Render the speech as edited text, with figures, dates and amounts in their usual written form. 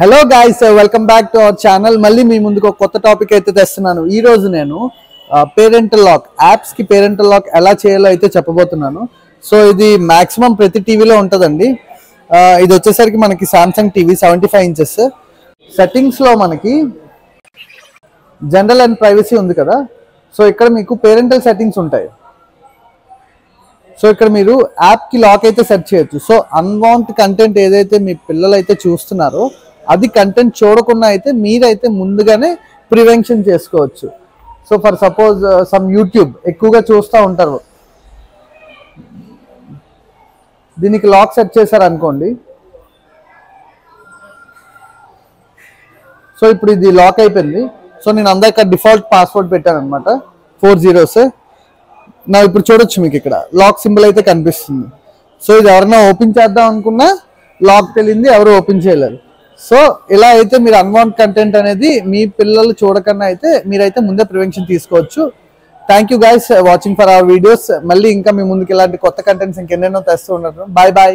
Hello guys, welcome back to our channel. మళ్ళీ మీ ముందుకు ఒక కొత్త టాపిక్ అయితే తెస్తున్నాను. ఈ రోజు నేను పేరెంటల్ లాక్ యాప్స్కి పేరెంటల్ లాక్ ఎలా చేయాలో అయితే చెప్పబోతున్నాను. సో ఇది మాక్సిమం ప్రతి టీవీలో ఉంటుందండి. ఇది వచ్చేసరికి మనకి సామ్సంగ్ టీవీ 75 ఇంచెస్. సెట్టింగ్స్లో మనకి జనరల్ అండ్ ప్రైవసీ ఉంది కదా. సో ఇక్కడ మీకు పేరెంటల్ సెట్టింగ్స్ ఉంటాయి. సో ఇక్కడ మీరు యాప్కి లాక్ అయితే సెట్ చేయొచ్చు. సో అన్వాంట్ కంటెంట్ ఏదైతే మీ పిల్లలు అయితే చూస్తున్నారో అది కంటెంట్ చూడకుండా అయితే మీరైతే ముందుగానే ప్రివెన్షన్ చేసుకోవచ్చు. So for suppose some YouTube ఎక్కువగా చూస్తూ ఉంటారు, దీనికి లాక్ సెట్ చేశారు అనుకోండి. సో ఇప్పుడు ఇది లాక్ అయిపోయింది. సో నేను అందరికీ డిఫాల్ట్ పాస్వర్డ్ పెట్టాను అనమాట, 4 zeros. నా ఇప్పుడు చూడొచ్చు, మీకు ఇక్కడ లాక్ సింబల్ అయితే కనిపిస్తుంది. సో ఇది ఎవరైనా ఓపెన్ చేద్దాం అనుకున్నా లాక్ తెలియంది, ఎవరు ఓపెన్ చేయలేరు. సో ఇలా అయితే మీరు అన్వాంట్ కంటెంట్ అనేది మీ పిల్లలు చూడకన్నా అయితే మీరైతే ముందే ప్రివెన్షన్ తీసుకోవచ్చు. Thank you guys watching for our videos. మళ్ళీ ఇంకా మీ ముందుకు ఇలాంటి కొత్త కంటెంట్స్ ఇంకెన్నెన్నో తెస్తూ ఉంటారు. Bye bye.